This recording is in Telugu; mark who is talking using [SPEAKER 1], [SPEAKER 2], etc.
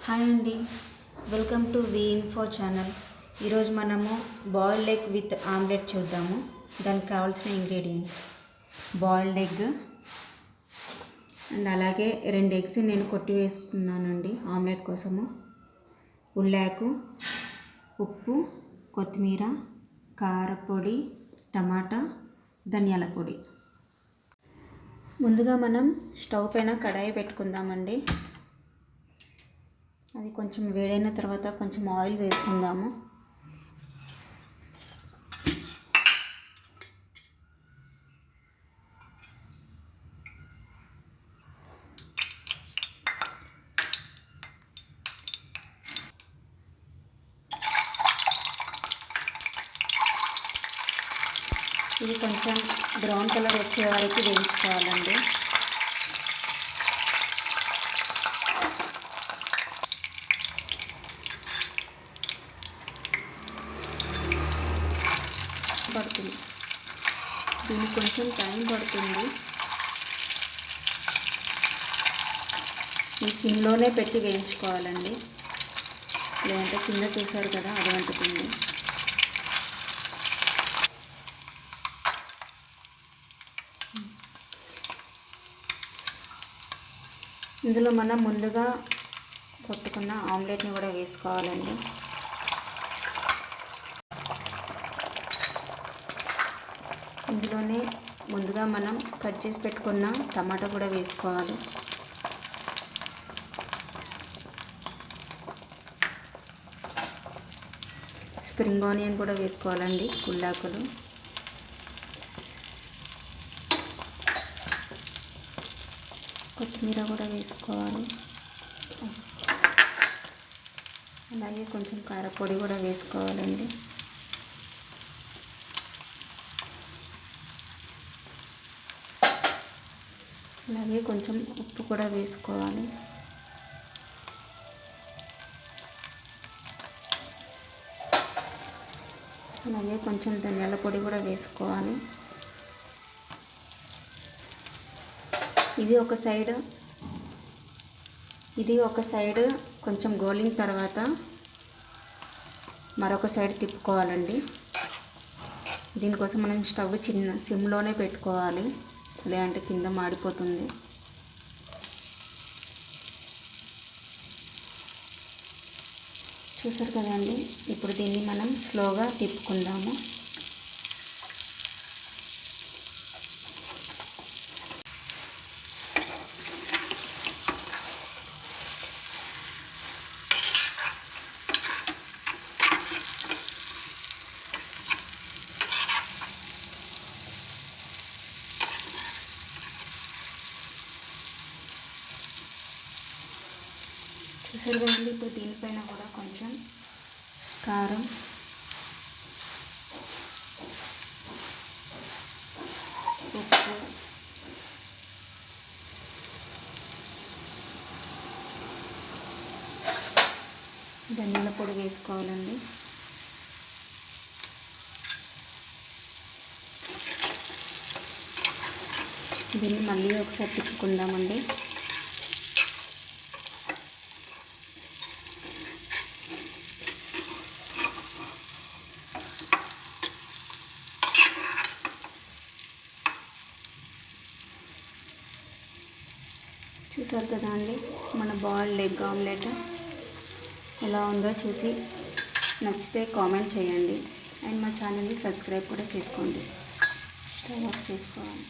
[SPEAKER 1] హాయ్ అండి, welcome to V info channel. ఈరోజు మనము బాయిల్డ్ ఎగ్ విత్ ఆమ్లెట్ చూద్దాము. దానికి కావాల్సిన ఇంగ్రీడియంట్స్ బాయిల్డ్ ఎగ్ అండ్ అలాగే 2 ఎగ్స్ నేను కొట్టి వేసుకున్నానండి ఆమ్లెట్ కోసము. ఉల్లాకు, ఉప్పు, కొత్తిమీర, కారపొడి, టమాటా, ధనియాల పొడి. ముందుగా మనం స్టవ్ పైన కడాయి పెట్టుకుందామండి. అది కొంచెం వేడైన తర్వాత కొంచెం ఆయిల్ వేసుకుందాము. ఇది కొంచెం బ్రౌన్ కలర్ వచ్చే వరకు వేయించుకోవాలండి. పడుతుంది, దీనికి కొంచెం టైం పడుతుంది. ఈ సిమ్లోనే పెట్టి వేయించుకోవాలండి, లేదంటే కింద చూసారు కదా అది వండుతుంది. ఇందులో మనం ముందుగా కొట్టుకున్న ఆమ్లెట్ని కూడా వేసుకోవాలండి. ఇందులోనే ముందుగా మనం కట్ చేసి పెట్టుకున్న టమాటా కూడా వేసుకోవాలి. స్ప్రింగ్ ఆనియన్ కూడా వేసుకోవాలండి, ఉల్లాకులు. కొత్తిమీర కూడా వేసుకోవాలి. అలాగే కొంచెం కారపొడి కూడా వేసుకోవాలండి. అలాగే కొంచెం ఉప్పు కూడా వేసుకోవాలి. అలాగే కొంచెం ధనియాల పొడి కూడా వేసుకోవాలి. ఇది ఒక సైడ్ కొంచెం గోలిన తర్వాత మరొక సైడ్ తిప్పుకోవాలండి. దీనికోసం మనం స్టవ్ సిమ్లోనే పెట్టుకోవాలి, లేదంటే కింద మాడిపోతుంది. చూసారు కదండి, ఇప్పుడు దీన్ని మనం స్లోగా తిప్పుకుందాము. చూసారు కదండి, ఇప్పుడు దీనిపైన కూడా కొంచెం కారం, ఉప్పు, ధనియాల పొడి వేసుకోవాలండి. దీన్ని మళ్ళీ ఒకసారి తిప్పుకుందామండి. చూసారు కదా అండి, మన బాయిల్డ్ ఎగ్ ఆమ్లెట్ ఎలా ఉందో చూసి నచ్చితే కామెంట్ చేయండి. అండ్ మా ఛానల్ని సబ్స్క్రైబ్ కూడా చేసుకోండి. స్టవ్ ఆఫ్ చేసుకోవాలి.